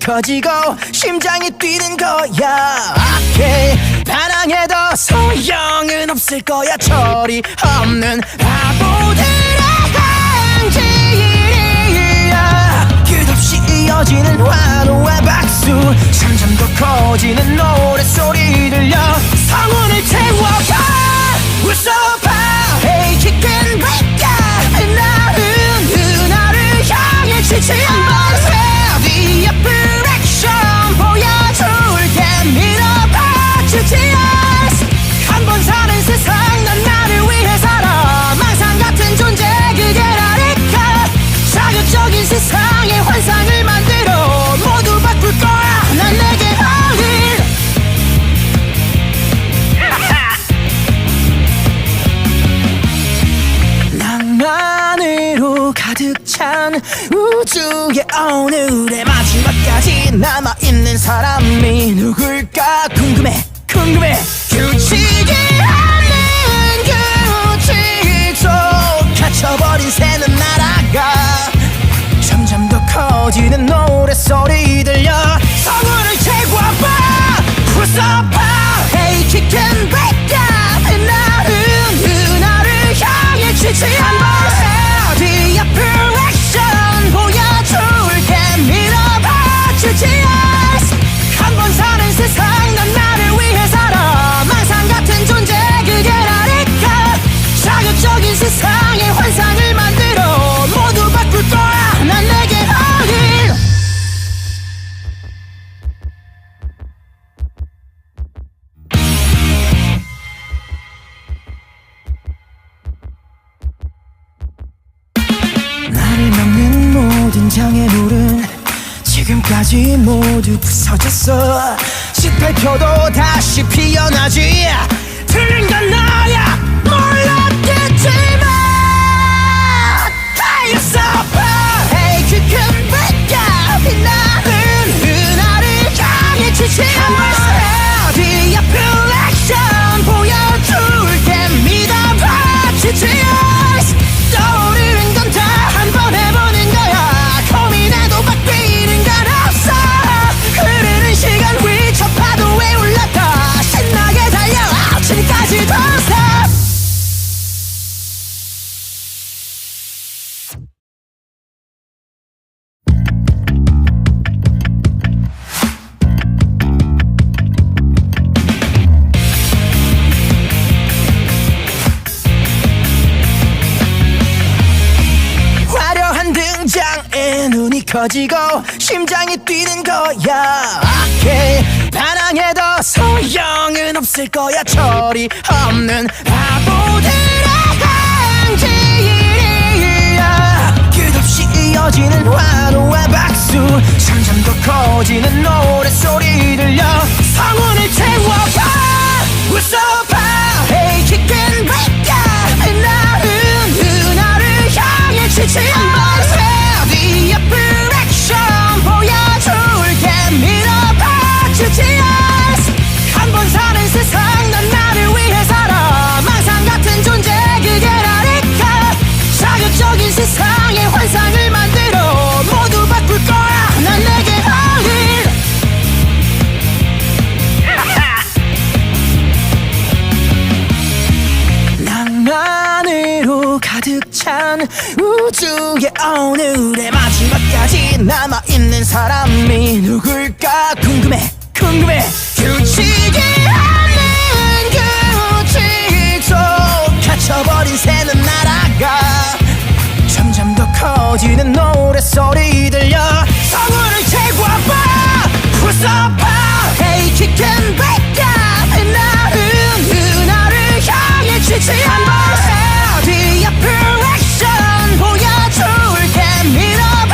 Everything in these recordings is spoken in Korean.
커지고 심장이 뛰는 거야. 반항해도 소용은 없을 거야. 철이 없는 바보들의 행진이야. 끝없이 이어지는 환호와 박수, 점점 더 커지는 노랫소리 들려 성운을 태워가. We're so proud, hey, kick and break ya. 나는 나를 향해 지치 한번 The upper action 보여줄게. 밀어봐 GTS. 한 번 사는 세상, 난 나를 위해 살아. 망상 같은 존재 그게 나니까. 자극적인 세상에 환상을 만들어 모두 바꿀 거야. 난 내게 all in. 낭만으로 가득 찬 우주의 오늘의 마지막까지 남아있는 사람이 누굴까 궁금해. 규칙이 없는 규칙 속 갇혀버린 새는 날아가. 점점 더 커지는 노랫소리 들려 성운을 채워봐. We're so proud, hey, kick and break ya. 나는 나를 향해 지치 한번 The upper action 보여줄게. 밀어봐 GTS. 한 번 사는 세상, 난 나를 위해 살아. 망상 같은 존재 그게 나니까. 자극적인 세상에 환상을 만들어 모두 바꿀 거야. 난 내게 all in. 나를 막는 모든 장애물은 지금까지 모두 부서졌어. 18표도 다시 피어나지. 틀린 건 나야 몰랐겠지만 You're so proud, hey, kick and break ya. 나는 나를 향해 지치 한번 The upper action 보여줄게. 믿어봐 GTS. 떠오르는 건 다 한 번 해보는 거야. 고민해도 바뀌는 건 없어. 흐르는 시간 위 저 파도에 올랐다. 신나게 달려 아침까지 don't stop. 화려한 등장에 눈이 커지고 심장이 뛰는 거야. 반항해도 소용은 없을 거야. 철이 없는 바보들의 행진이야. 끝없이 이어지는 환호와 박수, 점점 더 커지는 노랫소리 들려 성운을 태워가. We're so proud, hey, kick and break ya. 나는 나를 향해 지치 한번 The upper action 보여줄게. 밀어봐 GTS. 한 번 사는 세상, 난 나를 위해 살아. 망상 같은 존재 그게 나니까. 자극적인 세상에 환상을 만들어 모두 바꿀 거야. 난 내게 all in. 낭만으로 가득 찬 우주의 오늘의 마지막까지 남아있는 사람이 누굴까 궁금해. 규칙이 없는 규칙 속 갇혀버린 새는 날아가. 점점 더 커지는 노랫소리 들려 성운을 채워봐. We're so proud, hey, kick and break ya. 나는 나를 향해 지치 한번 The upper action 보여줄게. 밀어봐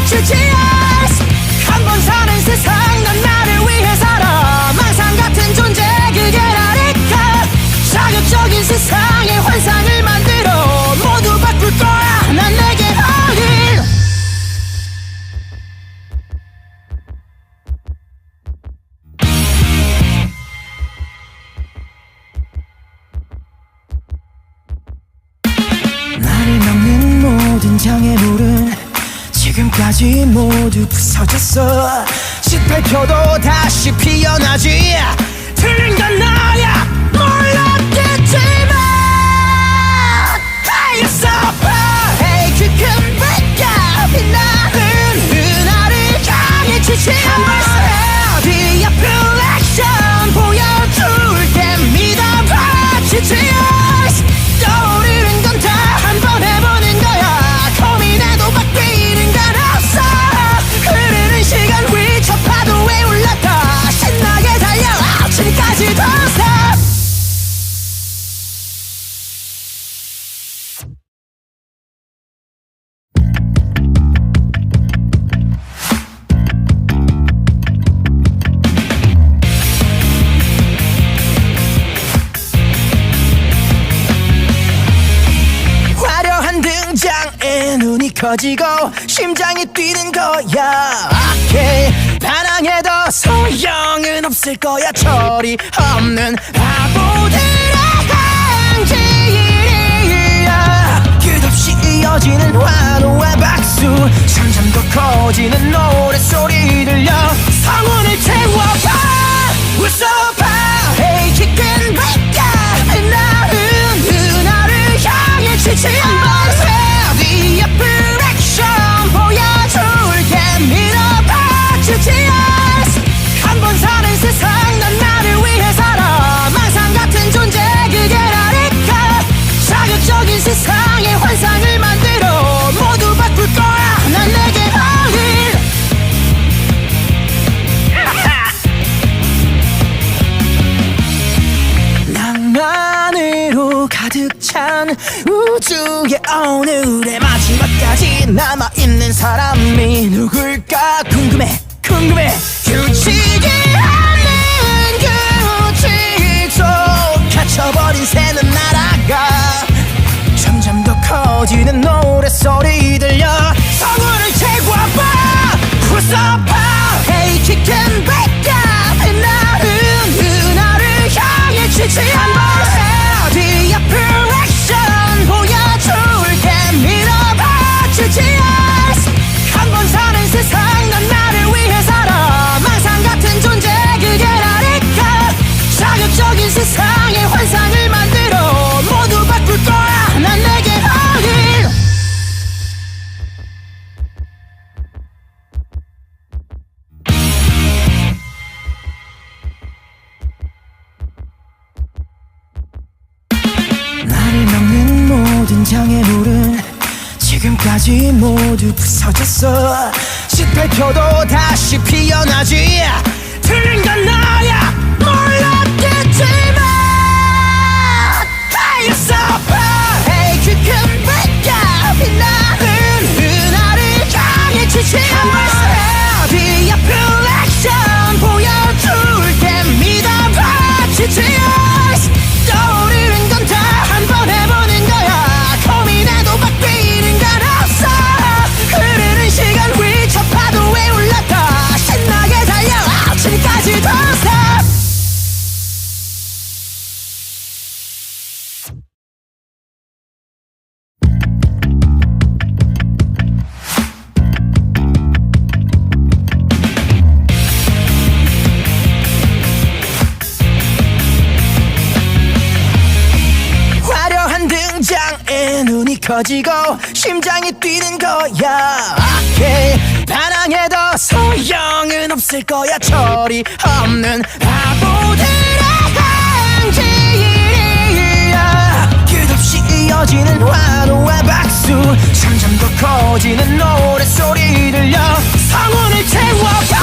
GTS. 한 번 사는 세상, 난 나를 위해 살아. 망상 같은 존재 그게 나니까. 자극적인 세상에 환상을 만들어 모두 바꿀 거야. 난 내게 all in. 나를 막는 모든 장애물은 지금까지 모두 부서졌어. 밝혀도 다시 피어나지. 틀린 건 나야 몰랐겠지만 Hey, you're so far. Hey, 그 큰 빛과 빛나는 은하를 향해 지지 않아. The reflection 보여줄게. 믿어봐. 지지 떠오르는 건 다 한 번 해보는 거야. 고민해도 바뀌는 건 없어. 흐르는 시간 위 저 파도에 올랐다. 신나게 달려 아침까지 더 stop. 화려한 등장에 눈이 커지고 심장이 뛰는 거야. Okay. 반항해도 소용은 없을 거야. 처리 없는 바보들의 행진이야. 끝없이 이어지는 환호와 박수. 점점 더 커지는 노랫소리 들려. 성운을 채워봐. 웃어봐. Hey, kick and break. 빛나는 은하를 향해 지지 않아. The reflection 보여줄게. 믿어봐. 지지 한번 사는 세상. 난 나를 위해 살아. 망상 같은 존재 그게 나니까. 자극적인 세상에 환상을 만들어 모두 바꿀 거야. 난 내게 어릴 낭만으로 가득 찬 우주의 오늘의 마지막까지 남아있는 사람이 누굴까 궁금해. 규칙이 없는 규칙 속 갇혀버린 새는 날아가. 점점 더 커지는 노랫소리 들려. 성운을 채워봐. 웃어봐. Hey, kick and break. 빛나는 은하를 향해 지지 않아. The reflection 보여줄게. 믿어봐. 지지 한번 사는 세상. 난 나를 위해 살아. 망상 같은 존재 그게 나니까. 자극적인 세상에 환상을 만들어 모두 바꿀 거야. 난 내게 어릴 나를 막는 모든 장애물은 지금까지 모두 부서졌어. 짓밟혀도 다시 피어나지. 틀린 건 나야 몰랐겠지만 Hey, you're so far. Hey, 그 큰 빛과 빛나는 은하를 향해 지지 않아. The reflection 보여줄게. 믿어봐. 지지 떠오르는 건 다 한 번 해보는 거야. 고민해도 바뀌는 건 없어. 흐르는 시간 위 저 파도에 올랐다. 신나게 달려 아침까지 더 stop. 화려한 등장에 눈이 커지고 심장이 뛰는 거야. Okay. 반항해도 소용은 없을 거야. 처리 없는 바보들의 행진이야. 끝없이 이어지는 환호와 박수. 점점 더 커지는 노랫소리 들려. 성운을 채워봐.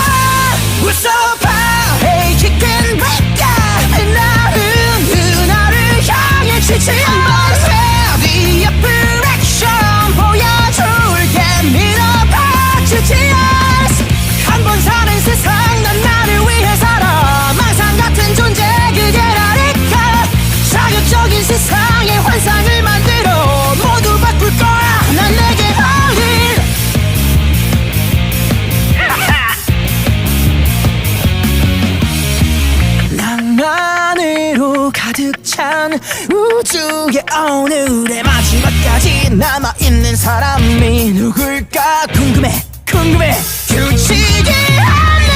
웃어봐. Hey, kick and break. 빛나는 은하를 향해 지지 않아. The reflection 보여줄게. 믿어봐. 지지 한번 사는 세상. 난 나를 위해 살아. 망상 같은 존재 그게 나니까. 자극적인 세상에 환상을 만들어 모두 바꿀 거야. 난 내게 어릴 낭만으로 가득 찬 우주의 오늘의 마지막까지 남아있는 사람이 누굴까 궁금해. 규칙이 없는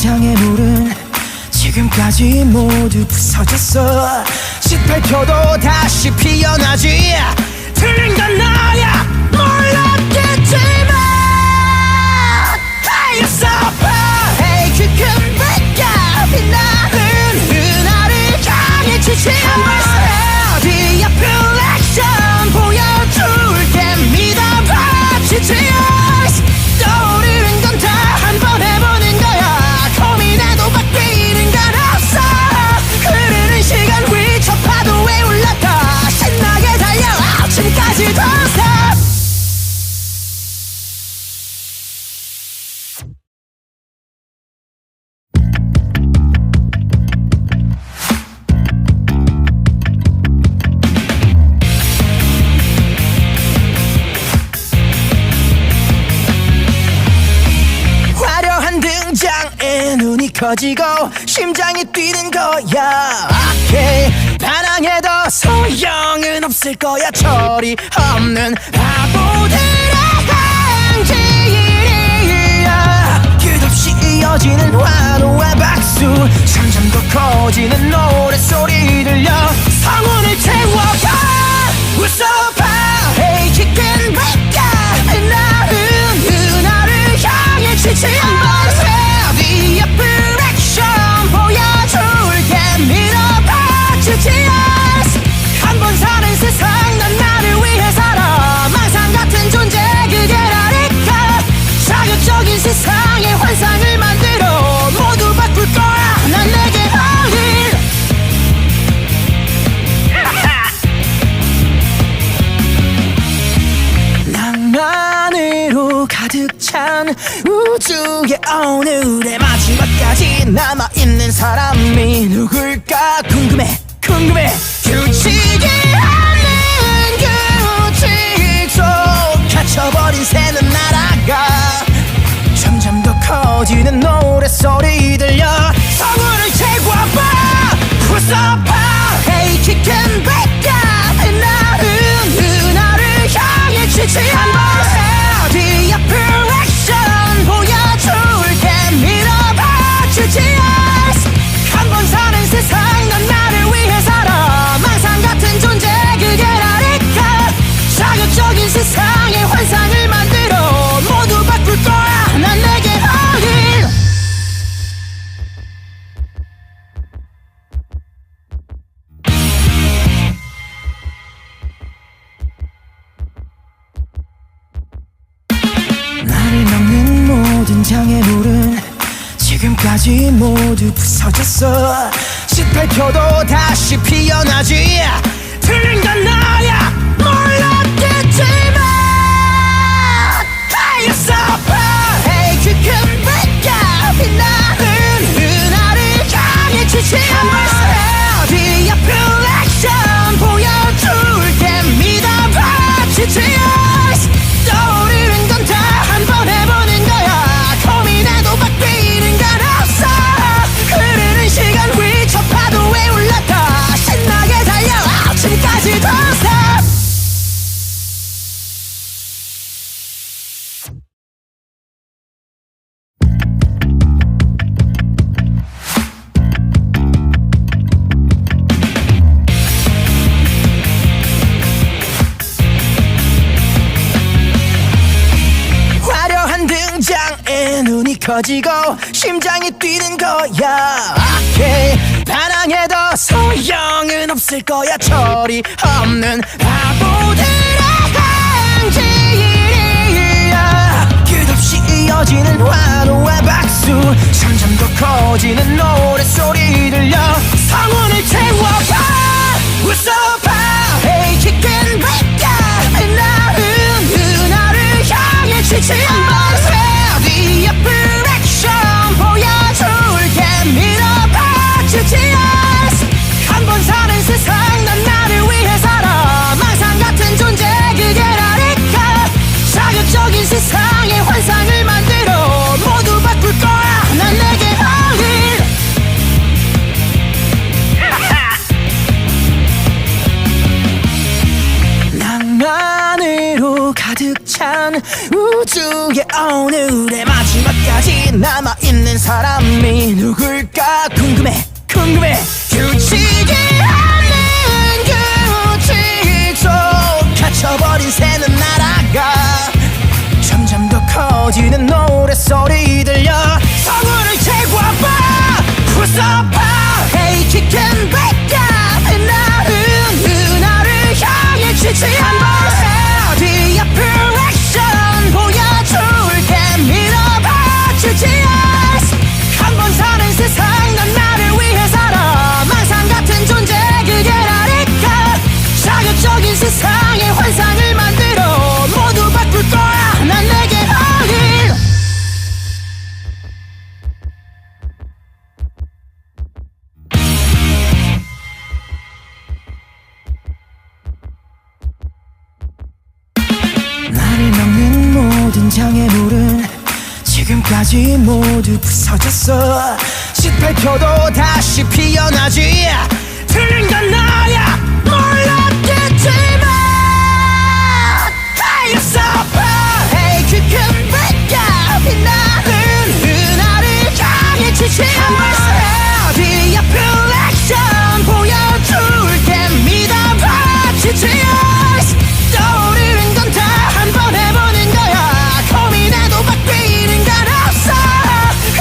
장애물은 지금까지 모두 부서졌어. 18표도 다시 피어나지. 틀린 건 나야 몰랐겠지만 You're so proud. Hey, 그 큰 빛과 빛나는 은하를 향해 지치마. 뒤에 플렉션 보여줄게. 믿어봐. GTS 떠오르는 건 다 한 번 해보는 거야. 고민해도 바뀌는 건 없어. 흐르는 시간 위 저 파도에 올랐다. 신나게 달려 아침까지 don't stop. 화려한 등장에 눈이 커지고 심장이 뛰는 거야. 오케이 반항해도 소용은 없을 거야. 처리 없는 바보들의 행진이야. 끝없이 이어지는 환호와 박수. 점점 더 커지는 노랫소리 들려 성운을 채워가. We're so proud. Hey, chicken break. 빛나는 은하를 향해 지치마. The apparition 보여줄게. 믿어봐. GTS 한 번 사는 세상 난 나를 위해 살아. 망상 같은 존재 그게라니까. 자극적인 세상에 환상을 만들어 모두 바꿀 거야. 난 내게 어린 낭만으로 가득 찬 우주의 오늘의 마지막까지 남아있는 사람이 누굴까 궁금해 궁금해. 규칙이 없는 규칙 속 갇혀버린 새는 날아가. 점점 더 커지는 노랫소리 들려 성운을 채워봐. We're so proud. Hey, chicken break. 빛나는 은하를 향해 지치마. The apparition 보여줄게. 믿어봐. GTS 한 번 사는 세상 난 나를 위해 살아. 망상 같은 존재 그게라니까. 자극적인 세상에 환상을 만들어 모두 바꿀 거야. 난 내게 어린 나를 막는 모든 장애물은 지금까지 모두 부서졌어. 18표도 다시 피어나지. 틀린 건 나야 몰랐겠지만 You're so proud. Hey, 그 큰 빛과 빛나는 은하를 향해 지치마. The apparition 보여줄게. 믿어봐. GTS 떠오르는 건 다 한 번 해보는 거야. 고민해도 바뀌는 건 없어. 흐르는 시간 위 저 파도에 올랐다. 신나게 달려 아침까지 don't stop. 화려한 등장에 눈이 커지고 심장이 뛰는 거야. 오케이 반항해도 소용은 없을 거야. 처리 없는 바보들의 행진이야. 끝없이 이어지는 환호와 박수. 점점 더 커지는 노랫소리 들려 성운을 채워가. We're so proud. Hey, chicken break. 빛나는 은하를 향해 지치마. The apparition 보여줄게. 믿어봐. GTS 한 번 사는 세상 난 나를 위해 살아. 망상 같은 존재 가득 찬 우주의 오늘의 마지막까지 남아있는 사람이 누굴까 궁금해 궁금해. 규칙이 없는 규칙 속 갇혀버린 새는 날아가. 점점 더 커지는 노랫소리 들려. 성운을 제거해봐 후서봐. Hey kick and break up. 나는 나를 향해 지지 한번 The upper action 보여줄게. 믿어봐 주지 한번 사는 세상. 난 나를 위해 살아. 망상 같은 존재 그게 나니까. 자극적인 세상의 환상을 만들어 모두 바꿀 거야. 난 내게 어린 나를 막는 모든 장애물은 지금까지 모두 부서졌어. 18표도 다시 피어나지. 틀린 건 나야 몰랐겠지만 하였어. Hey kick and break up. 나는 나를 향해 지지 않아. The upper action 보여줄게. 믿어봐 지지 떠오르는 건 다 한 번 해보는 거야. 고민해도 바뀌는 건 없어.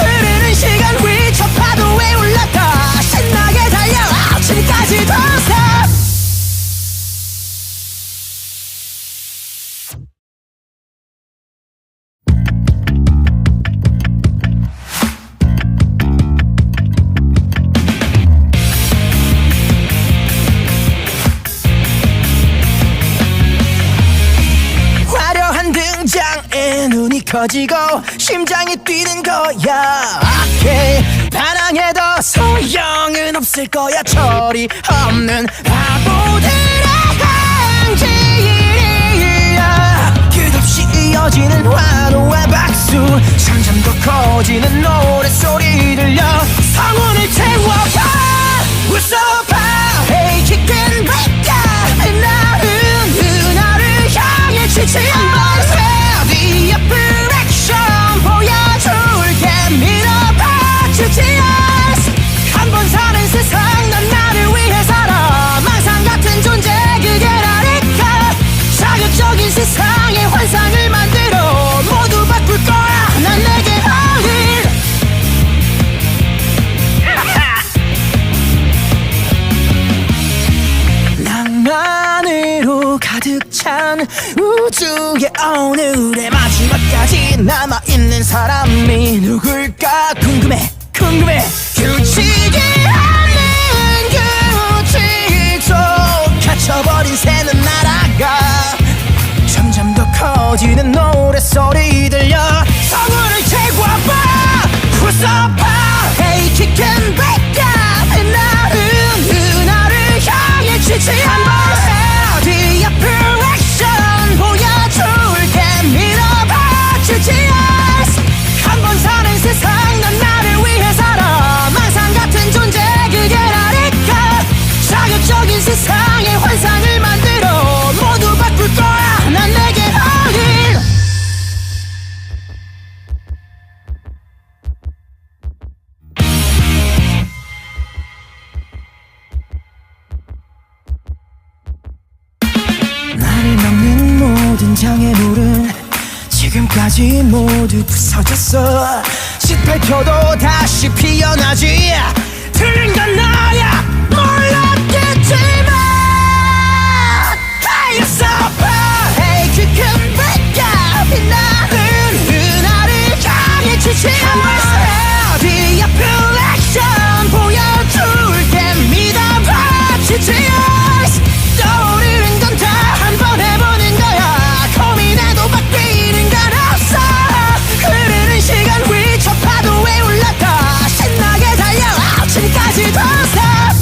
흐르는 시간 위 저 파도에 올랐다. 신나게 달려 아침까지 더 stop. 화려한 등장에 눈이 커지고 심장이 뛰는 거야. 오케이 반항해도 소용은 없을 거야. 처리 없는 바보들의 행진이야. 끝없이 이어지는 환호와 박수. 점점 더 커지는 노랫소리 들려. 성운을 채워봐 웃어봐. Hey kick and break up. 나는 나를 향해 지지 한번 The upper action 보여줄게. 믿어봐 주지 한번 사는 세상. 난 나를 위해 살아. 망상 같은 존재 그게 나니까. 자극적인 세상의 환상을 만들어 모두 바꿀 거야. 난 내게 어린 낭만으로 가득 찬 우주의 오늘의 마지막까지 남아있는 사람이 누굴까 궁금해 궁금해. 규칙이 없는 규칙 속 갇혀버린 새는 날아가. 점점 더 커지는 노랫소리 들려. 성운을 제거해봐 후서봐. Hey kick and break up. 나는 나를 향해 지지 한번 The upper action 보여줄게. 믿어봐 주지 한번 사는 세상. 난 나를 위해 살아. 망상 같은 존재 그게 나니까. 자극적인 세상의 환상을 만들어 모두 바꿀 거야. 난 내게 어린 나를 막는 모든 장애물은 지금까지 모두 부서졌어. 18표도 다시 피어나지. 틀린 건 나야 몰랐겠지만 하였어. Hey kick and break up. 나는 나를 향해 지지 않아. The upper action 보여줄게. 믿어봐 지지 떠오르는 건 다 한 번 해보는 거야. 고민해도 바뀌는 건 없어. 흐르는 시간 위 저 파도에 올랐다. 신나게 달려 아침까지 더 stop.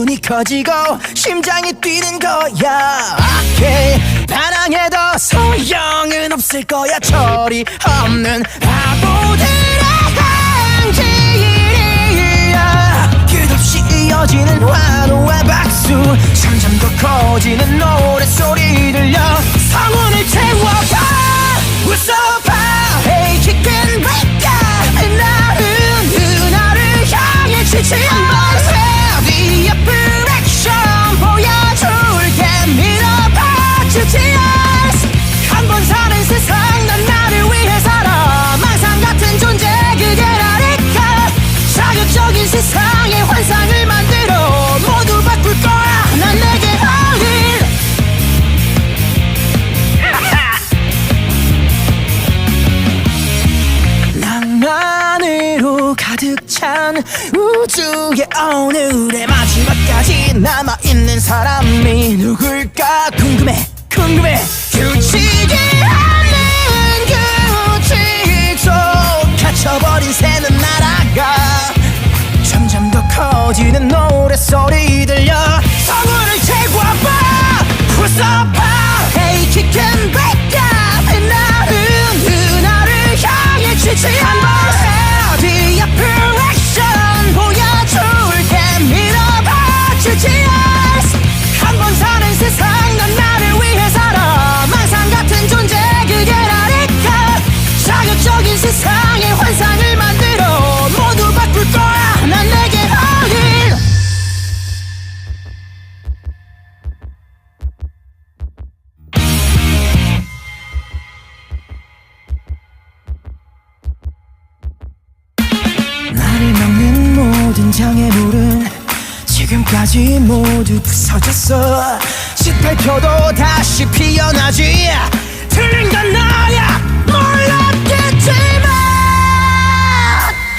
눈이 커지고 심장이 뛰는 거야. 오케이, 반항해도 소용은 없을 거야. 철이 없는 바보들의 행진이야. 끝없이 이어지는 환호와 박수, 점점 더 커지는 노랫소리 들려 성운을 채워봐. 웃어봐. Hey, kick and break up. 나은 나를 향해 지치 한번 The upper action 보여줄게. 밀어봐 주지 us. 한번 사는 세상 난 나를 위해 살아. 망상 같은 존재 그게라니까. 자극적인 세상에 환상을 만들어 모두 바꿀 거야. 난 내게 어린 낭만으로 가득 찬 우주의 오늘의 마지막까지 남아있는 사람이 누굴까 궁금해 궁금해. 규칙이 없는 규칙 속 갇혀버린 새는 날아가. 점점 더 커지는 노랫소리 들려 성운을 채워봐. 웃어봐. Hey, kick and break up. 나은 나를 향해 지치 한번 The upper action 보여줄게. 밀어봐 주지 us. 한번 사는 세상 난 나를 위해 살아. 망상 같은 존재 그게라니까. 자극적인 세상에 환상을 만들어 모두 바꿀 거야. 난 내게 어린 나를 막는 모든 장애물은 지금까지 모두 부서졌어. 18표도 다시 피어나지. 틀린 건 나야 몰랐겠지만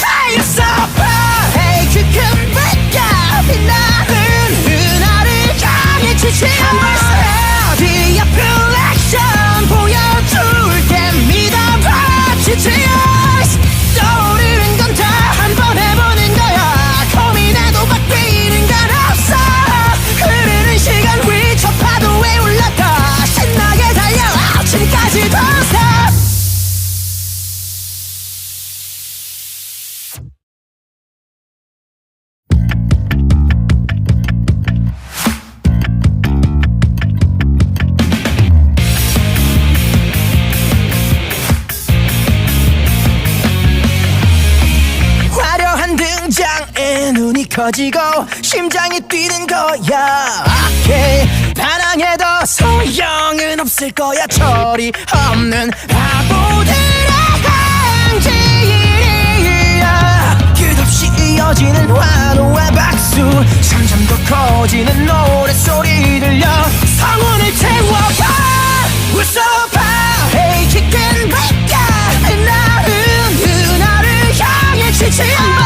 Hey, so far. Hey, kick and break up. 나은 나를 향해 지치 한번 The upper action 보여줄게. 믿어봐 지치 us. 떠오르는 건 다 한 번 해보는 거야. 고민해도 바뀌는 건 없어. 흐르는 시간 위 저 파도에 올라가 신나게 달려 아침까지 don't stop. 화려한 등장에 눈이 커지고 심장이 뛰는 거야. 오케이, 반항해도 소용은 없을 거야. 철이 없는 바보들의 행진이야. 끝없이 이어지는 환호와 박수, 점점 더 커지는 노랫소리 들려 성운을 채워봐. 웃어봐. Hey, kick and break up. 나은 나를 향해 지치 한번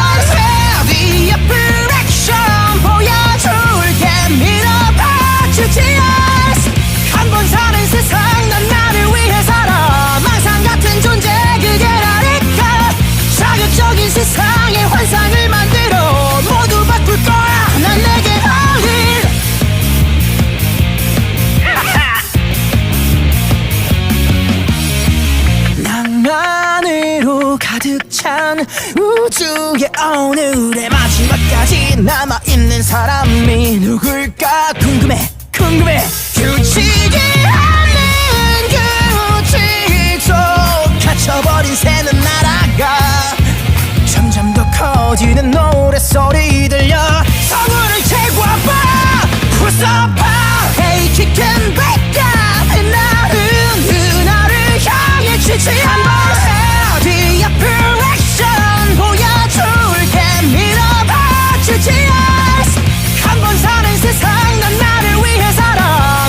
The upper action 보여줄게. 밀어봐 주지 us. 한번 사는 세상 난 나를 위해 살아. 망상 같은 존재 그게라니까. 자극적인 세상에 환상을 만들어 모두 바꿀 거야. 난 내게 어린 낭만으로 가득 찬 우주의 오늘의 마지막까지 남아있는 사람이 누굴까 궁금해 궁금해. 규칙이 없는 규칙 속 갇혀버린 새는 날아가. 점점 더 커지는 노랫소리 들려 성운을 채워봐. 웃어봐. Hey, kick and break up. 나은 나를 향해 지치 한번 The upper action 보여줄게. 밀어봐 주지 us. 한번 사는 세상 난 나를 위해 살아.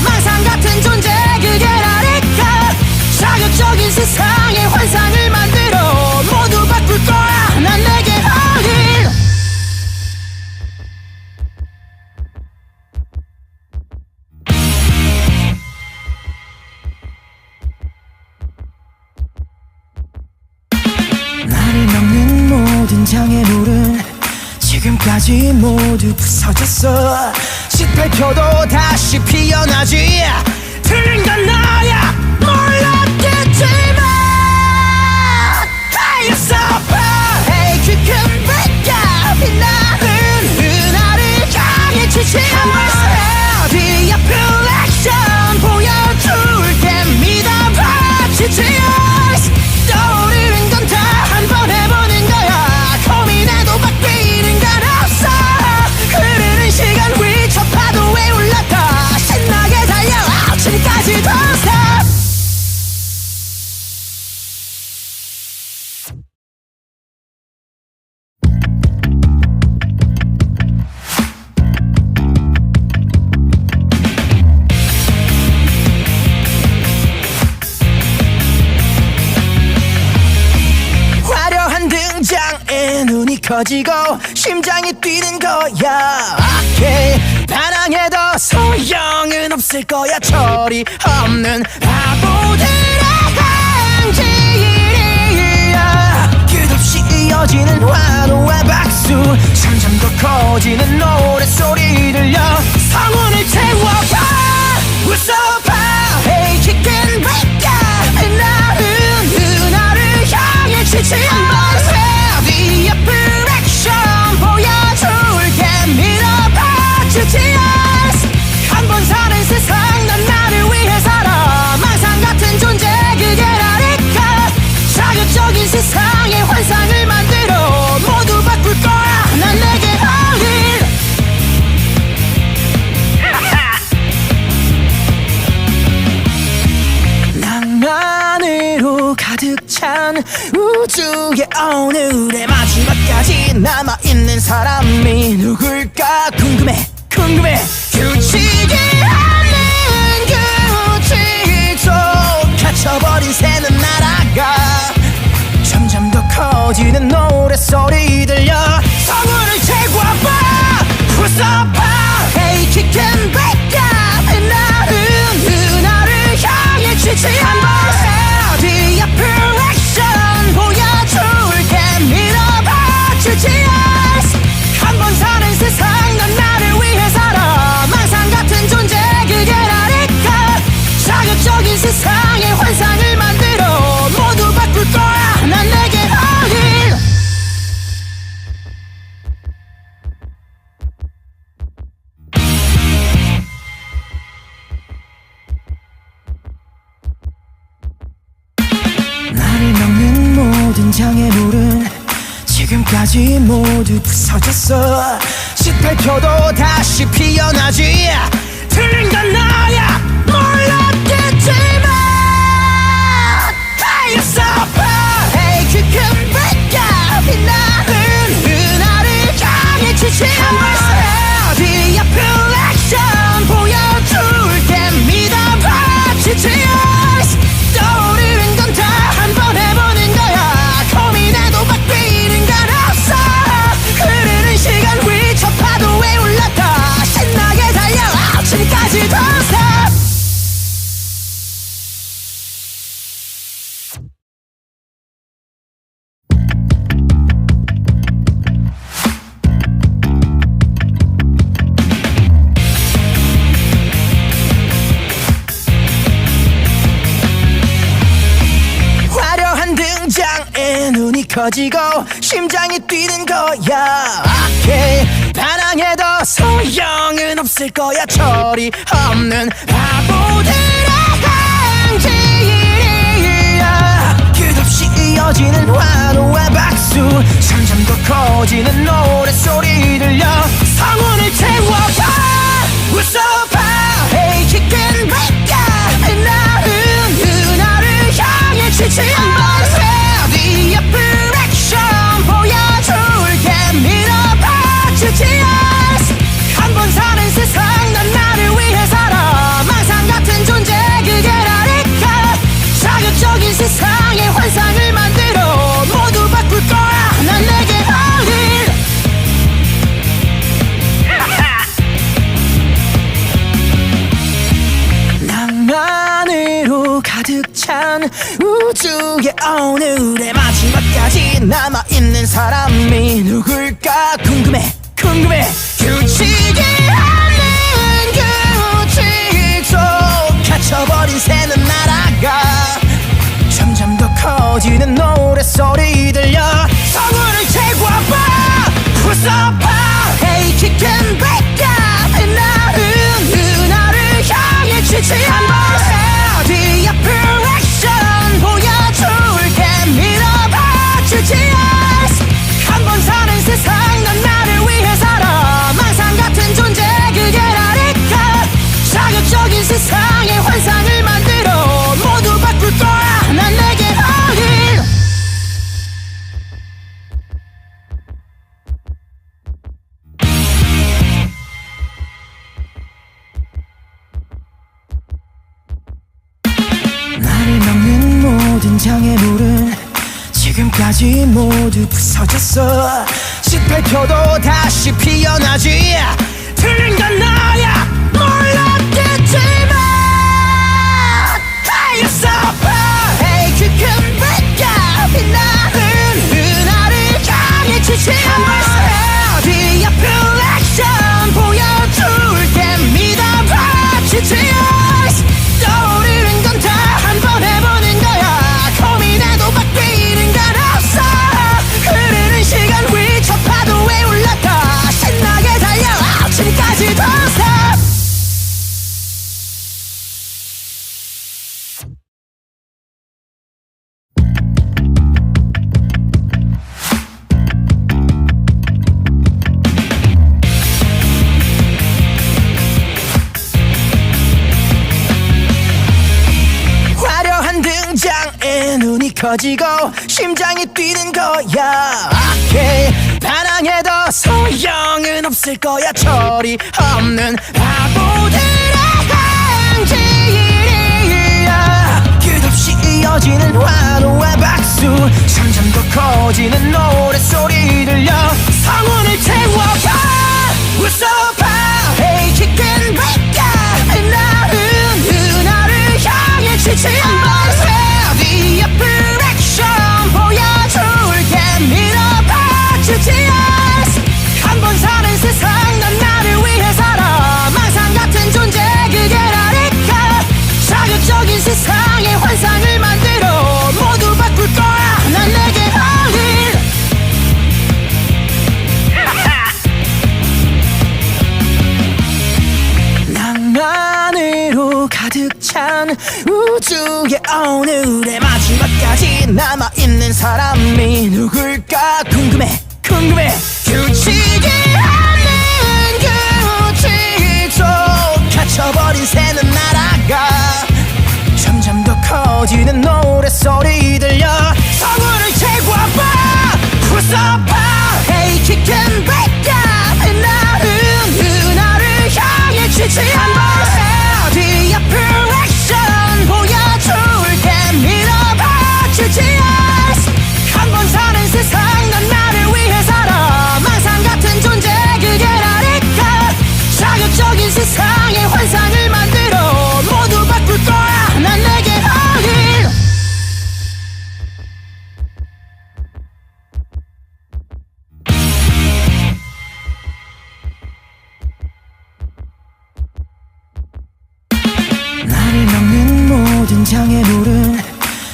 지금까지 모두 부서졌어. 시발표도 다시 피어나지. 틀린 건 나야 몰랐겠지만 You're so bad. Hey, 큰 빛과 빛나는 은하를 향해 지치마. 뒤에 플렉션 보여줄게. 믿어봐. 지치어스 떠오르는 건 다 한 번 해보는 거야. 고민해도 바뀌는 건 없어. 흐르는 시간 위 저 파도에 올랐다. 신나게 달려 아침까지 don't stop. 화려한 등장에 눈이 커지고 심장이 뛰는 거야. 오케이 반항해도 소용은 없을 거야. 처리 없는 바보들의 행진이야. 끝없이 이어지는 환호와 박수. 점점 더 커지는 노랫소리 들려. 성운을 채워가 We're so proud. Hey, kick and break up. 나는 은하를 향해 지치마. 뒤에 플렉션 보여줄게. 믿어봐. GTS 한 번 사는 세상. 난 나를 위해 살아. 망상 같은 존재 그게라니까. 자극적인 세상에 환상을 만들어 모두 바꿀 거야. 난 내게 all in. 낭만으로 가득 찬 우주의 오늘의 마지막까지 남아있는 사람이 누굴까 궁금해 궁금해. 규칙이 없는 규칙 속 갇혀버린 새는 날아가. 점점 더 커지는 노랫소리 들려. 성운을 채워봐 We're so proud. Hey, kick and break up. 나는 은하를 향해 지치마. 뒤에 플렉션 보여줄게. 믿어봐. GTS 한 번 사는 세상. 난 나를 위해 살아. 망상 같은 존재 그게라니까. 자극적인 세상에 환상을 만들어 모두 바꿀 거야. 난 내게 all in. 나를 막는 모든 장애물은 지금까지 모두 부서졌어. 시발표도 다시 피어나지. 틀린 건 나야 몰랐겠지만 You're so bad. Hey, 큰 빛과 빛나는 은하를 향해 지치마. 뒤에 플렉션 보여줄게. 믿어봐. GTS 떠오르는 건 다 한 번 해보는 거야. 고민해도 바뀌는 건 없어. 흐르는 시간 위 저 파도에 올랐다. 신나게 달려 아침까지 don't stop. 화려한 등장에 눈이 커지고 심장이 뛰는 거야. 오케이 반항해도 소용은 없을 거야. 처리 없는 바보들의 행진이야. 끝없이 이어지는 환호와 박수. 점점 더 커지는 노랫소리 들려. 성운을 채워가 We're so proud. Hey, kick and break up. 나는 은하를 향해 지치마. 뒤에 플렉션 보여줄게. 믿어봐. GTS 한 번 사는 세상. 난 나를 위해 살아. 망상 같은 존재 그게라니까. 자극적인 세상에 환상을 만들어 모두 바꿀 거야. 난 내게 all in. 낭만으로 가득 찬 우주의 오늘의 마지막까지 남아있는 사람이 누굴까 궁금해 궁금해 규칙이 없는 규칙 속 갇혀버린 새는 날아가 점점 더 커지는 노랫소리 들려 성운을 채워봐 웃어봐 Hey kick and break up 나은 나를 향해 지지 한번 네 앞을 액션 보여줄게 밀어봐 주지 한번 사는 세상 난 나를 위해 살아 망상 같은 존재 그게 나니까 자극적인 세상의 환상을 만들어 모두 바꿀 거야 난 내게 all 나를 막는 모든 장애물은 지금까지 모두 부서졌어 실패표도 다시 피어나지 틀린 건 나야 몰랐겠지만 Hey you're so bad Hey kick and break up 빛나는 나를 향해 지지 한번 네 앞을 액션 보여줄게 믿어봐 지지 떠오르는 건 다 한번 해보는 거야 고민해도 바뀌는 건 없어 흐르는 시간 위 저 파도에 올랐다 신나게 달려 아침까지 도사 등장에 눈이 커지고 심장이 뛰는 거야 okay. 반항해도 소용은 없을 거야 처리 없는 바보들의 행진이야 끝없이 이어지는 환호와 박수 점점 더 커지는 노랫소리 들려 성운을 채워가 웃어봐 Hey kick and break up 나은 나를 향해 지지 네 앞을 액션 보여줄게 밀어봐 주지 한번 사는 세상 난 나를 위해 살아 망상 같은 존재 그게 나니까 자극적인 세상의 환상을 만들어 모두 바꿀 거야 난 내게 all in 낭만으로 가득 찬 우주의 오늘의 마지막까지 남아있는 사람이 누굴까 궁금해 규칙이 없는 규칙 속 갇혀버린 새는 날아가 점점 더 커지는 노랫소리 들려 성운을 채워봐 웃어봐 Hey kick and break up 나은 나를 향해 지지 한번 네 앞을 액션 보여줄게 밀어봐 주지 한번 사는 세상 난 나를 위해 살아 망상 같은 존재 그게 나니까 자극적인 세상의 환상을 만들어 모두 바꿀 거야 난 내게 all in 나를 막는 모든 장애물은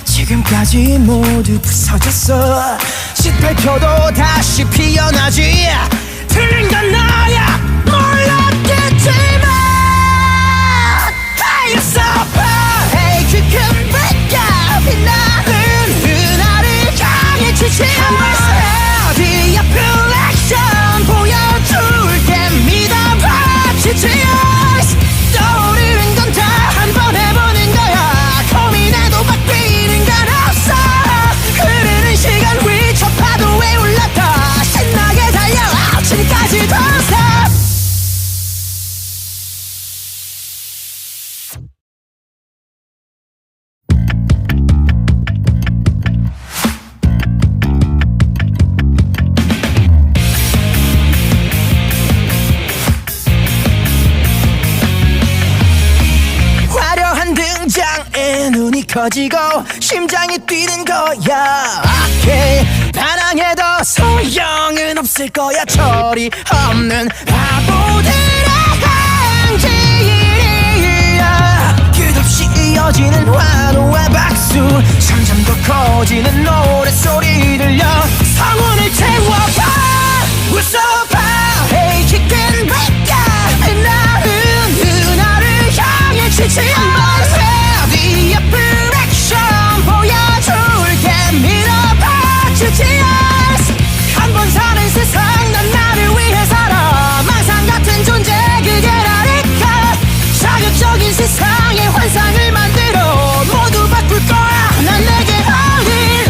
지금까지 모두 부서졌어 실패표도 다시 피어나지 틀린 건 나야 몰랐겠지만 Hey you're so bad Hey kick and break up 빛나는 나를 향해 지지 네 앞을 액션 보여줄게 믿어봐 지지 떠오르는 건 다 한번 해보는 거야 고민해도 바뀌는 건 없어 흐르는 시간 위 저 파도에 올랐다 신나게 달려 아침까지 도사 등장에 눈이 커지고 심장이 뛰는 거야 okay. 반항해도 소용은 없을 거야. 철이 없는 바보들의 행진이야. 끝없이 이어지는 환호와 박수, 점점 더 커지는 노랫소리 들려 성운을 채워봐. 웃어봐. Hey, kick and break up. 나는 그날을 향해 지치 한번 해. The upper action 보여줄게. 밀어봐 주지. 한번 사는 세상, 난 나를 위해 살아. 망상 같은 존재 그게라니까. 자극적인 세상에 환상을 만들어 모두 바꿀 거야. 난 내게 all in.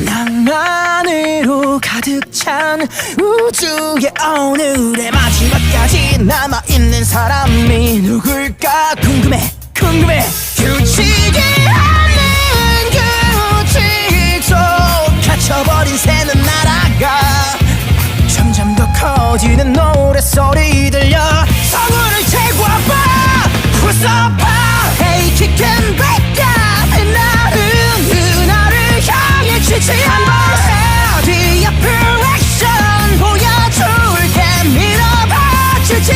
낭만으로 가득 찬 우주의 오늘의 마지막까지 남아있는 사람이 누굴까 궁금해. 규칙이 없는 규칙 속 갇혀버린 새는 날아가. 점점 더 커지는 노랫소리 들려 성운을 채워봐. 웃어봐. Hey, kick and break up. 나는 그날을 향해 지치 한번 해. The upper action 보여줄게. 밀어봐 주지.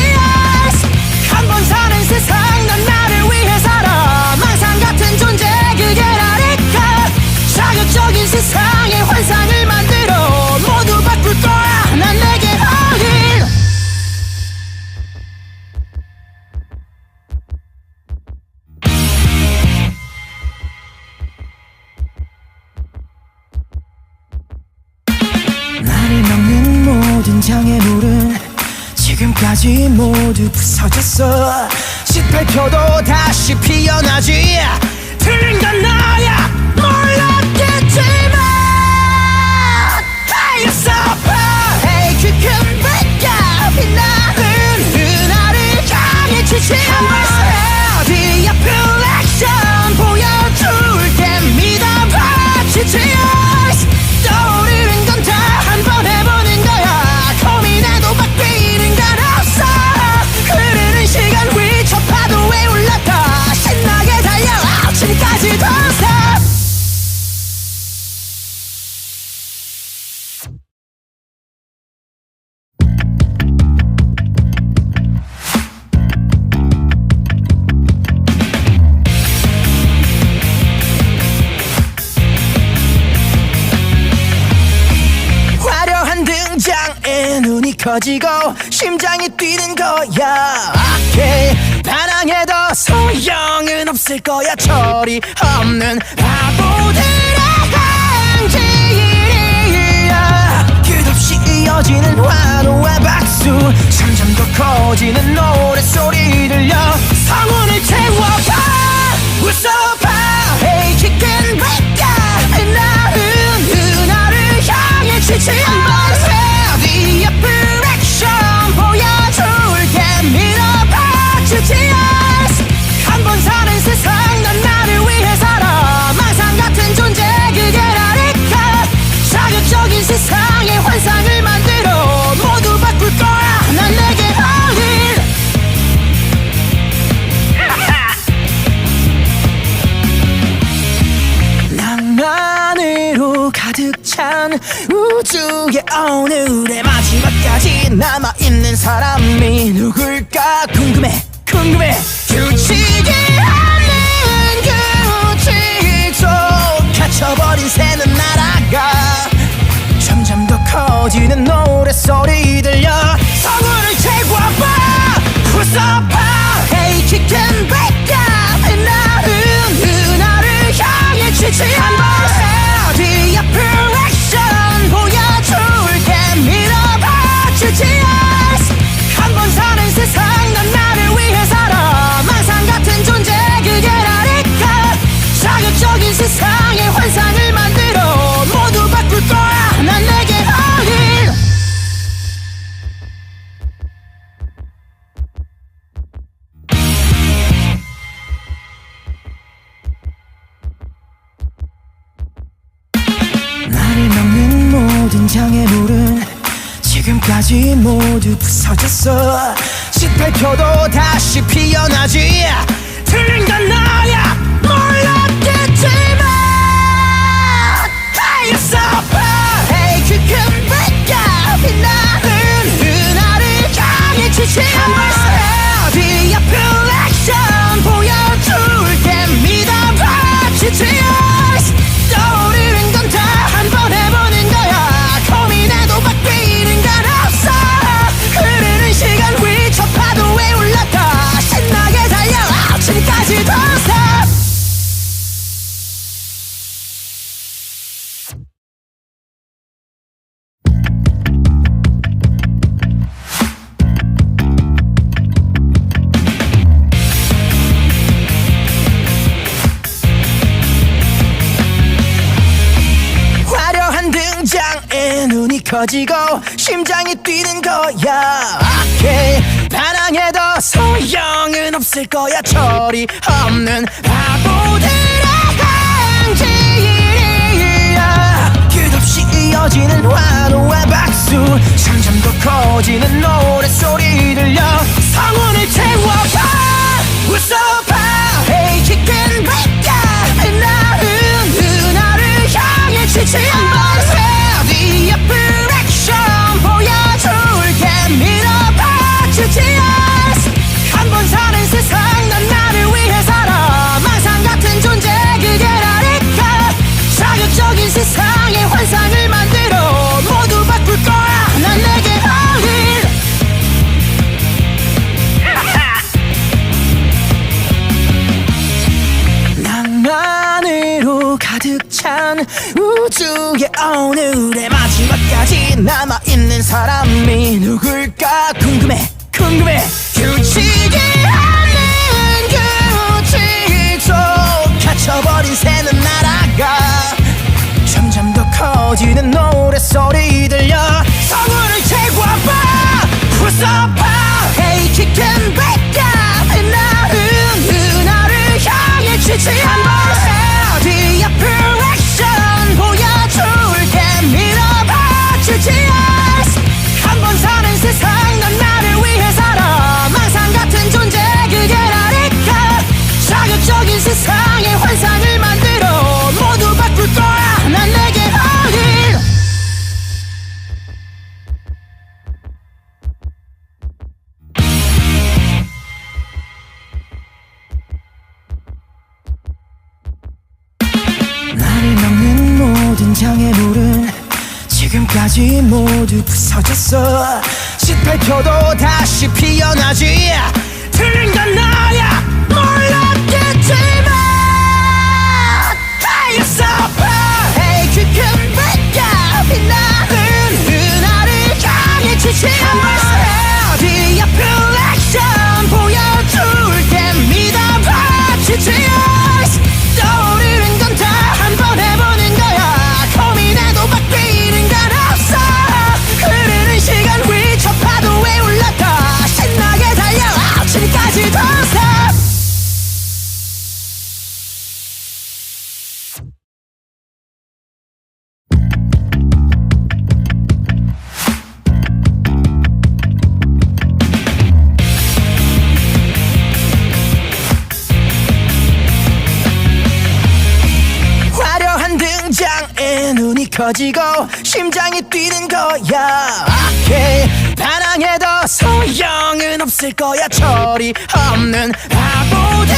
한번 사는 세상, 난 나를 위해 살아. 망상 같은 존재 그게라니까. 자극적인 세상에 환상을 만들어 모두 바꿀 거야. 난 내게 all in. 나를 막는 모든 장애물은 지금까지 모두 부서졌어. 시발표도 다시 피어나지. 틀린 건 나야 몰랐겠지만. 하였어봐. Hey, kick and break up. 나는 그날을 향해 지치 한번 해. The upper action 보여줄게. 믿어봐 지치. 떠오르는 건 다 한번 해보는 거야. 고민해도 바뀌는 건 없어. 흐르는 시간 위 저 파도에 올랐다. 신나게 달려 아침까지 don't stop. 화려한 등장에 눈이 커지고 심장이 뛰는 거야. 오케이, 반항해도 소용은 없을 거야. 철이 없는 바보들의 행진이야. 끝없이 이어지는 환호와 박수, 점점 더 커지는 노랫소리 들려 성운을 채워봐. 웃어봐. Hey, kick and break up. 나는 그날을 향해 지치 한번 해. The upper action 보여줄게. 밀어봐 주지. 한번 사는 세상, 난 나를 위해 살아. 망상 같은 존재 그게라니까. 자극적인 세상에 환상을 만들어 모두 바꿀 거야. 난 내게 all in. 낭만으로 가득 찬 우주의 오늘의 마지막까지 남아있는 사람이 누굴까 궁금해. 규칙이 없는 규칙 속 갇혀버린 새는 날아가. 점점 더 커지는 노랫소리 들려 성운을 채워봐. 웃어봐. Hey, kick and break up. 나는 그날을 향해 지치 한번 해. The upper action 보여줄게. 밀어봐 주지. 한번 사는 세상, 난 나를 위해 살아. 망상 같은 존재 그게라니까. 자극적인 세상에 환상을 만들어 모두 바꿀 거야. 난 내게 all in. 나를 막는 모든 장애물은 지금까지 모두 부서졌어. 18표도 다시 피어나지. 틀린 건 나야 하였어 바의 큰 빛과 빛나는 그날을 향해 지친 The reflection 보여줄게 믿어봐 Cheers 떠오르는 건 다 한 번 해보는 거야 고민해도 바뀌는 건 없어 흐르는 시간 위 저 파도에 올랐다 신나게 달려 아침까지 더 등장에 눈이 커지고 심장이 뛰는 거야 okay. 반항해도 소용은 없을 거야 처리 없는 바보들의 행진이야 끝없이 이어지는 환호와 박수 점점 더 커지는 노랫소리 들려 성운을 채워봐 웃어봐 Hey chicken break 빛나는 그날을 향해 지친 The reflection 보여줄게 믿어봐 Cheers 한 번 사는 세상 난 나를 위해 살아 망상 같은 존재 그게 나니까 자극적인 세상의 환상을 만들어 모두 바꿀 거야 난 내게 all in 낭만으로 가득 찬 우주의 오늘의 마지막까지 남아있는 사람이 누굴까 궁금해 규칙이 없는 규칙 속 갇혀버린 새는 날아가 점점 더 커지는 노랫소리 들려 성운을 채워봐 웃어봐 Hey chicken break 빛나는 그날을 향해 지친 The reflection 보여줄게 믿어봐 Cheers 한 번 사는 세상 난 나를 위해 살아 망상 같은 존재 그게 나니까 자극적인 세상의 환상을 만들어 모두 바꿀 거야 난 내게 all in 나를 막는 모든 장애물은 지금까지 모두 부서졌어 짓밟혀도 다시 피어나지 틀린 건 나야 몰랐겠지만 하였어 Hey 큰 빛과 빛나는 그날을 향해 지친 The reflection 보여줄게 믿어봐 Cheers 떠오르는 건 다 한 번 해보는 거야 고민해도 바뀌는 건 없어 흐르는 시간 위 저 파도에 올랐다 신나게 달려 아침까지 더 등장에 눈이 커지고 심장이 뛰는 거야 okay. 반항해도 소용은 없을 거야 처리 없는 바보들의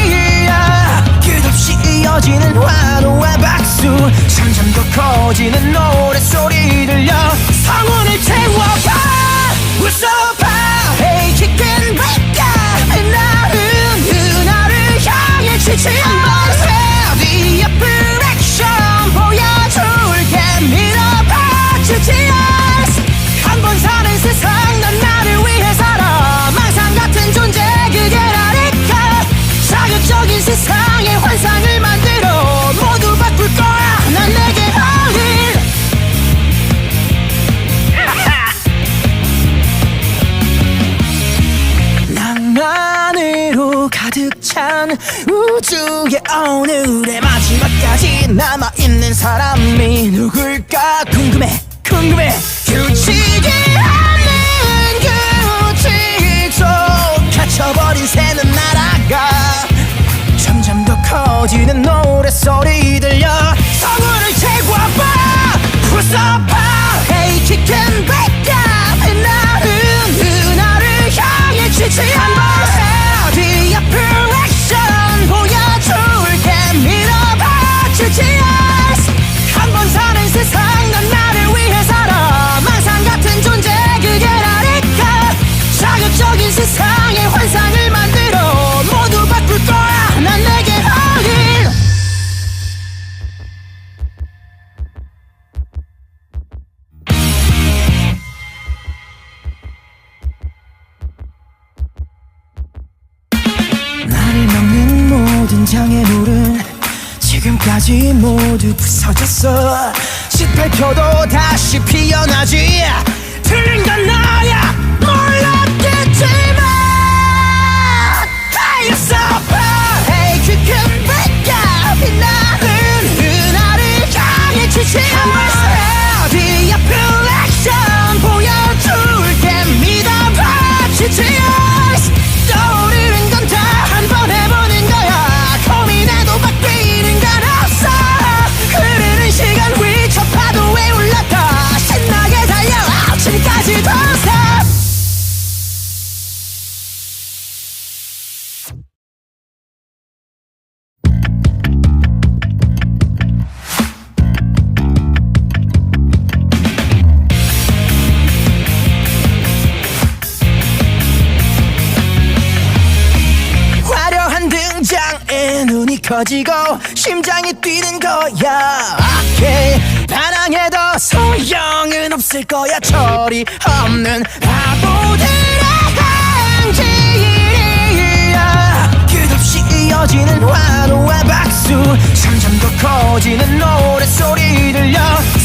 행진이야 끝없이 이어지는 환호와 박수 점점 더 커지는 노랫소리 들려 성운을 채워봐 웃어봐 Hey chicken break 빛나는 그날을 향해 지친 The reflection 보여줄게 믿어봐 Cheers 한 번 사는 세상 난 나를 위해 살아 망상 같은 존재 그게 나니까 자극적인 세상의 환상을 만들어 모두 바꿀 거야 난 내게 all in 낭만으로 가득 찬 우주의 오늘의 마지막까지 남아있는 사람이 누굴까 궁금해 규칙이 없는 규칙 속 갇혀버린 새는 날아가 점점 더 커지는 노랫소리 들려 지금까지 모두 부서졌어. 18표도 다시 피어나지. 틀린 건 나야 몰랐겠지만 Hey, you're so bad. Hey, 그 큰 빛과 빛나는 은하를 향해 지지 않아. The reflection 보여줄게. 믿어봐. 지지 떠오르는 건 다 한 번 해보는 거야. 고민해도 바뀌는 건 없어. 흐르는 시간 위 저 파도에 올랐다. 신나게 달려 아침까지 더 사. 눈이 커지고 심장이 뛰는 거야. 오케이 반항해도 소용은 없을 거야. 철이 없는 바보들의 행진이야. 끝없이 이어지는 환호와 박수. 점점 더 커지는 노랫소리 들려.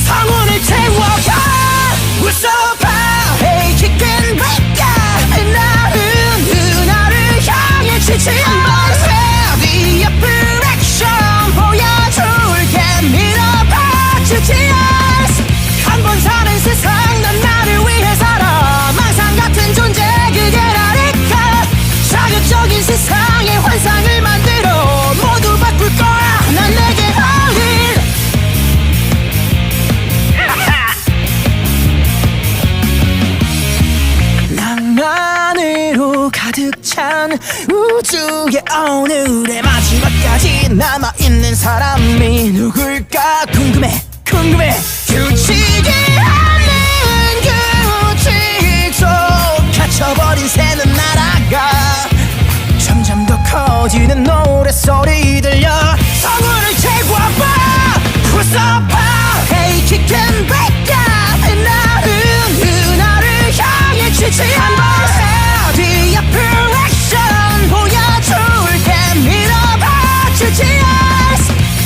성운을 채워가 웃어봐. Hey chicken break. 나은 은하를 향해 지지 않아. The reflection 보여줄게. 믿어봐. 지지 한번 사는 세상. 난 나를 위해 살아. 망상 같은 존재 그게 나니까. 자극적인 세상에 환상을 만들어 모두 바꿀 거야. 난 내게 all in. 낭만으로 가득 찬 우주의 오늘의 마지막까지 남아있는 사람이 누굴까 궁금해. 규칙이 없는 규칙 속 갇혀버린 새는 날아가. 점점 더 커지는 노랫소리 들려. 성운을 채워봐. 웃어봐. Hey chicken break. 나은 은하를 향해 지지 않아. The reflection 보여줄게. 믿어봐. 지지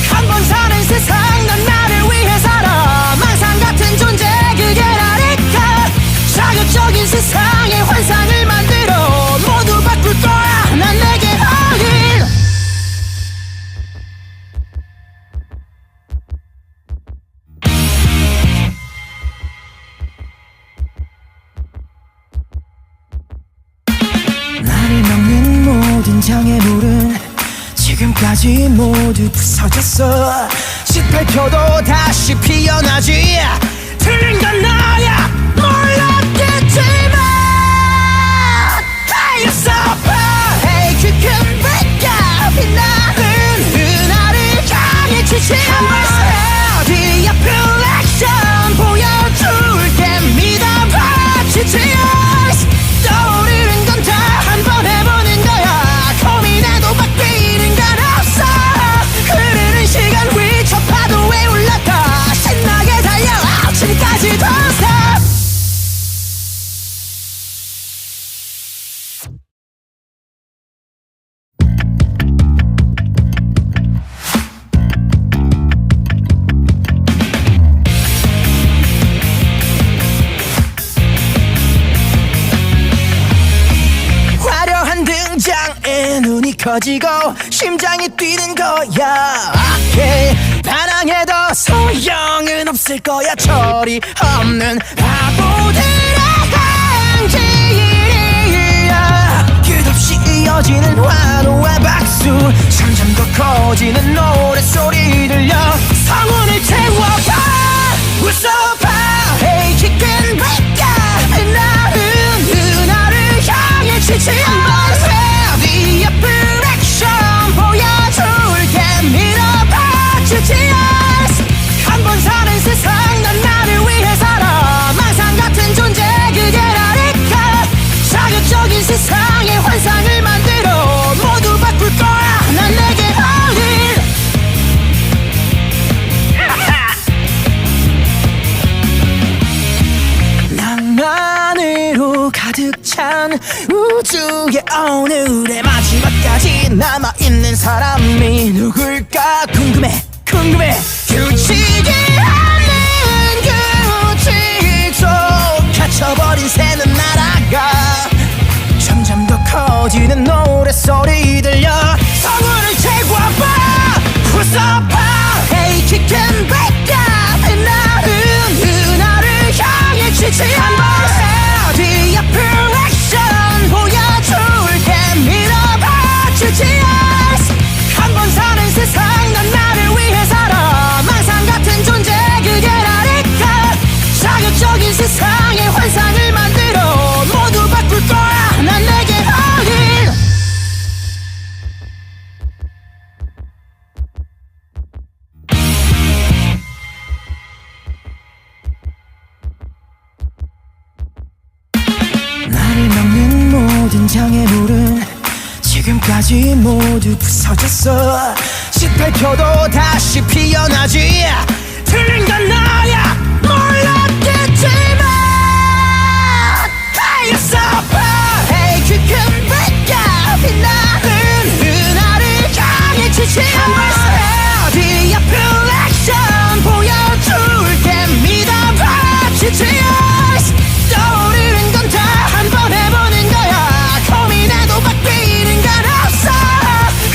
한번 사는 세상. 난 나를 위해 살아. 망상 같은 존재 그게 나니까. 자극적인 세상에 환상을 만들어 모두 바꿀 거야. 난 내게 all in. 나를 막는 모든 장애물은 지금까지 모두 부서졌어. 18표도 다시 피어나지. 틀린 건 나야 몰랐겠지만 Hey, you're so bad. Hey, 그 큰 빛과 빛나는 은하를 향해 지지 않아. The reflection 보여줄게. 믿어봐. 지지 떠오르는 건 다 한 번 해보는 거야. 고민해도 바뀌는 건 없어. 흐르는 시간 위 저 파도에 올랐다. 신나게 달려 아침까지 더 사. 눈이 커지고 심장이 뛰는 거야. 오케이 반항해도 소용은 없을 거야. 철이 없는 바보들의 행진이야. 끝없이 이어지는 환호와 박수. 점점 더 커지는 노랫소리 들려. 성운을 채워가 웃어봐. Hey chicken break. 나은 은하를 향해 지지 않아. The reflection 보여줄게. 믿어봐. 지지 한번 사는 세상. 난 나를 위해 살아. 망상 같은 존재 그게 나니까. 자극적인 세상에 환상을 만들어 모두 바꿀 거야. 난 내게 all in. 낭만으로 가득 찬 우주의 오늘의 마지막까지 남아있는 사람이 누굴까 궁금해. 궁금해 규칙이 없는 규칙 속 갇혀버린 새는 날아가 점점 더 커지는 노랫소리 들려 성운을 채워봐 웃어봐 Hey kick and break up 나은 나를 향해 지지 한번 뒤 앞을 액션 보여줄게 밀어봐 주지 한번 사는 세상 난 나를 위해 살아 망상 같은 존재 그게 나니까 자극적인 세상의 환상을 만들어 모두 바꿀 거야 난 내게 어린 나를 막는 모든 장애물은 지금까지 모두 부서졌어 시발표도 다시 피어나지 틀린 건 나야 몰랐겠지만 하였어 Hey kick and break up 빛나는 나를 향해 지지 한번 뒤 앞을 액션 보여줄게 믿어봐 지지 떠오르는 건 다 한 번 해보는 거야 고민해도 바뀌는 건 없어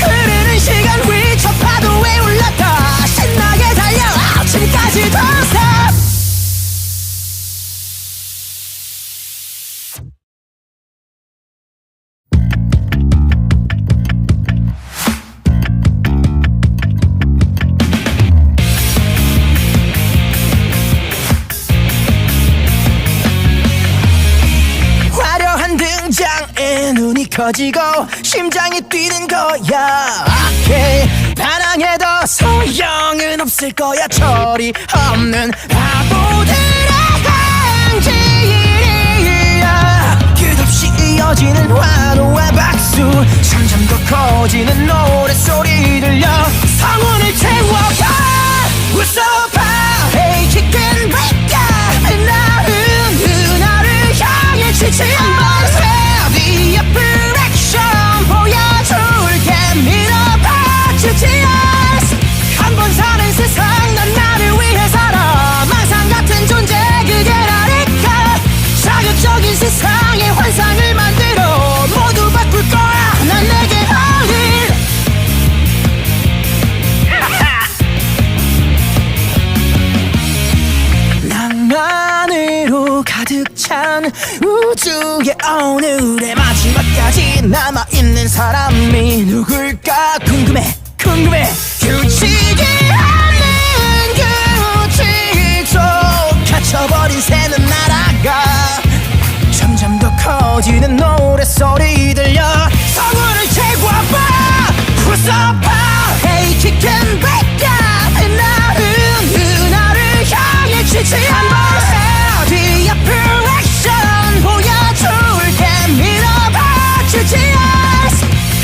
흐르는 시간 위 저 파도에 올랐다 신나게 달려 아침까지 더 stop 화려한 등장에 눈이 커지고 심장이 뛰는 거야 오케이 반항해도 소용은 없을 거야 처리 없는 바보들의 행진이야 끝없이 이어지는 환호와 박수 점점 더 커지는 노랫소리 들려 성운을 채워가 웃어봐 Hey kick and break up 나은 나를 향해 지지 한번 네 앞을 액션 보여줄게 밀어봐 주지 한번 사는 세상 난 나를 위해 살아 망상 같은 존재 그게 나니까 자극적인 세상의 환상을 만들어 모두 바꿀 거야 난 내게 어린 낭만으로 가득 찬 우주의 오늘의 마지막까지 남아있는 사람이 누굴까 궁금해 규칙이 없는 규칙 속 갇혀버린 새는 날아가 점점 더 커지는 노랫소리 들려 성운을 채워봐 웃어봐 Hey kick and break up 나은 나를 향해 지지 한번 뒤 앞을 액션 보여줄게 밀어봐 주지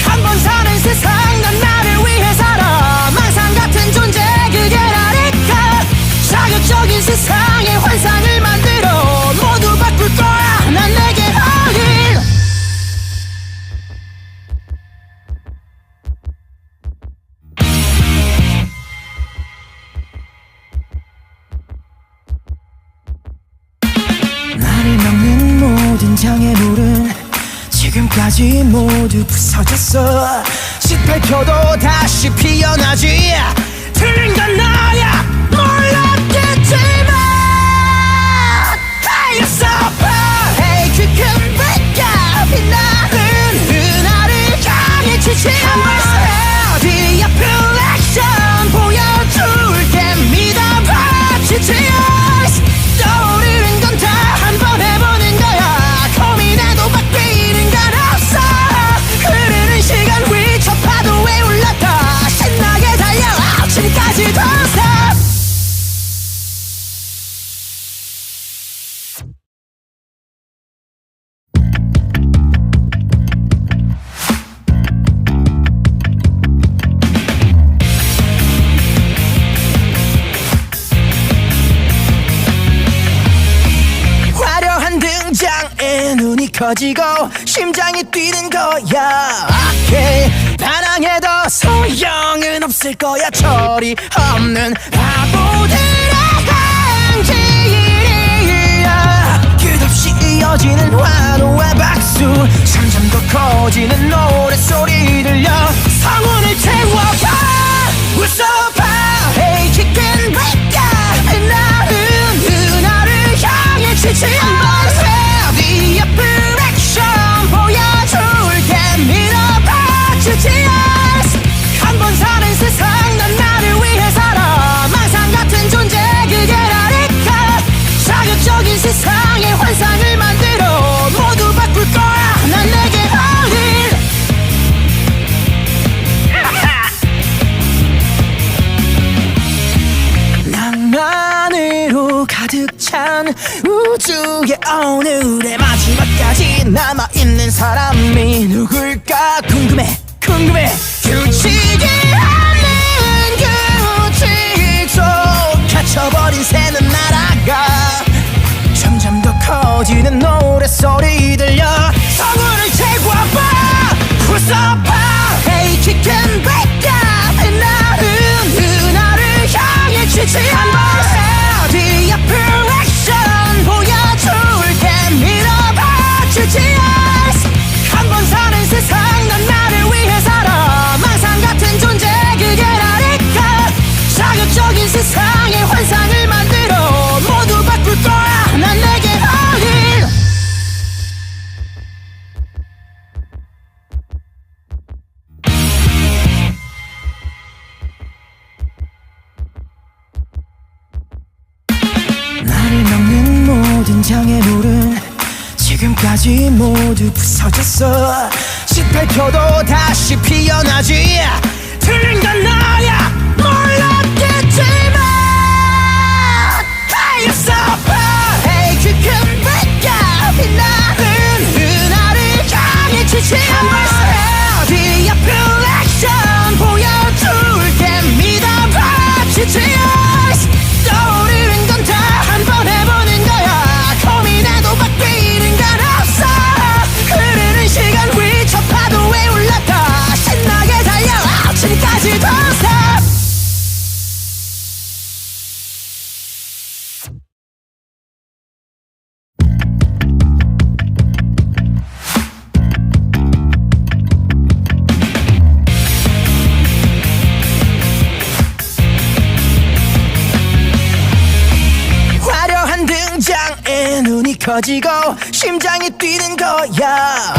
한번 사는 세상 난 나를 위해 살아 망상 같은 존재 그게 나니까 자극적인 세상의 환상을 만들어 모두 바꿀 거야 난 내게 어린 나를 막는 모든 장애물은 지금까지 모두 부서졌어 시발표도 다시 피어나지 틀린 건 나야 몰랐겠지만 하였어 Hey kick and break up 빛나는 나를 향해 지지 한번 뒤 앞을 액션 보여줄게 믿어봐 지지 떠오르는 건 다 한 번 해보는 거야 고민해도 바뀌는 건 없어 흐르는 시간 위 저 파도에 올랐다 신나게 달려 긴장에 눈이 커지고 심장이 뛰는 거야. 반항해도 소용은 없을 거야. 처리 없는 바보들의 행진이야. 끝없이 이어지는 환호와 박수, 점점 더 커지는 노랫소리 들려 성운을 채워가 웃어봐. Hey chicken break up, 나는 너를 향해 지치한 The apparition 보여줄게. 밀어봐 GTS. 한 번 사는 세상, 난 나를 위해 살아. 망상 같은 존재 그게 나니까. 자극적인 세상에 환상을 만들어 모두 바꿀 거야. 난 내게 all in. 낭만으로 가득 찬 우주의 오늘의 마지막까지 남아있는 사람이 누굴까 궁금해. 규칙이 없는 규칙 속 갇혀버린 새는 날아가. 점점 더 커지는 노랫소리 들려 성운을 채워봐. 웃어봐. Hey chicken break up, 나는 나를 향해 지치한 The apparition 보여줄게. 밀어봐 GTS. 한 번 사는 세상, 난 나를 위해 살아. 망상 같은 존재 그게 나니까. 자극적인 세상에 환상을 만들어 모두 바꿀 거야. 난 내게 all in. 나를 막는 모든 장애물은 지금까지 모두 부서졌어. 18표도 다시 피어나지. 틀린 건 나야 몰랐겠지만 하였어. Hey chicken break up, 나는 나를 향해 지치한 The apparition 보여줄게. 믿어봐 GTS. 떠오르는 건 다 한 번 해보는 거야. 고민해도 바뀌는 건 없어. 흐르는 시간 위 저 파도에 올랐다. 신나게 달려 아침까지 don't stop. 화려한 등장에 눈이 커지고 심장이 뛰는 거야.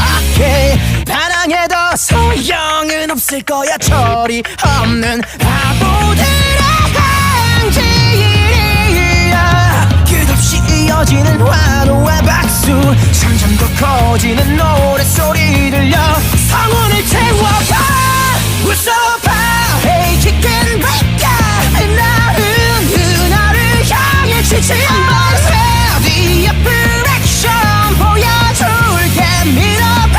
반항해도 소용은 없을 거야. 처리 없는 바보들의 행진이야. 끝없이 이어지는 환호와 박수, 점점 더 커지는 노랫소리 들려 성운을 채워가 웃어봐. Hey chicken break up, 나는 나를 향해 지치한 The apparition 보여줄게. 밀어봐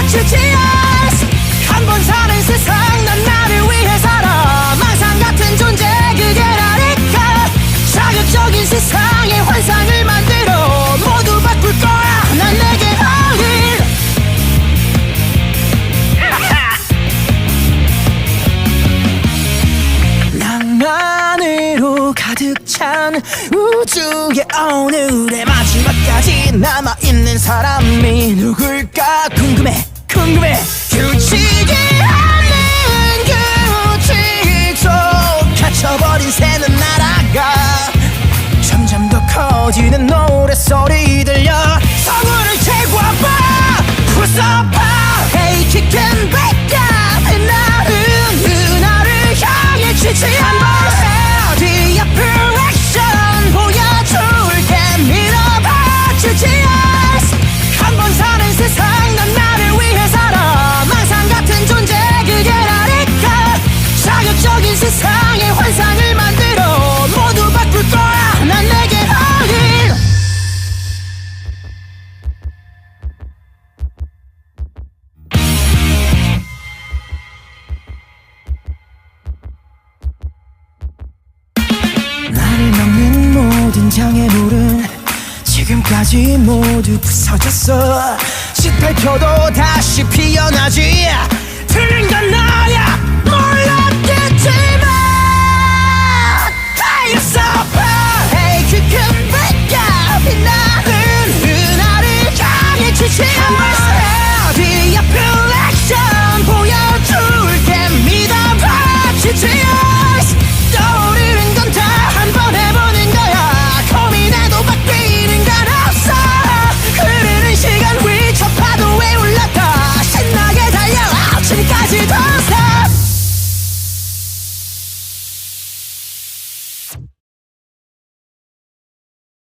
GTS. 한 번 사는 세상, 난 나를 위해 살아. 망상 같은 존재 그게 나니까. 자극적인 세상에 환상을 만들어 모두 바꿀 거야. 난 내게 all in. 낭만으로 가득 찬 우주의 오늘의 마지막까지 남아있는 사람이 누굴까 궁금해. 규칙이 없는 규칙 속 갇혀버린 새는 날아가. 점점 더 커지는 노랫소리 들려 성운을 채워봐. 웃어봐. Hey chicken break up, 나는 나를 향해 지치한 The apparition 보여줄게. 밀어봐 GTS. 한 번 사는 세상, 난 나를 위해 살아. 망상 같은 존재 그게 나니까. 자극적인 세상에 환상을 만들어 모두 바꿀 거야. 난 내게 all in. 나를 막는 모든 장애물은 지금까지 모두 부서졌어. 시달켜도 다시 피어나지. 틀린 건 너야 몰랐겠지만 You're so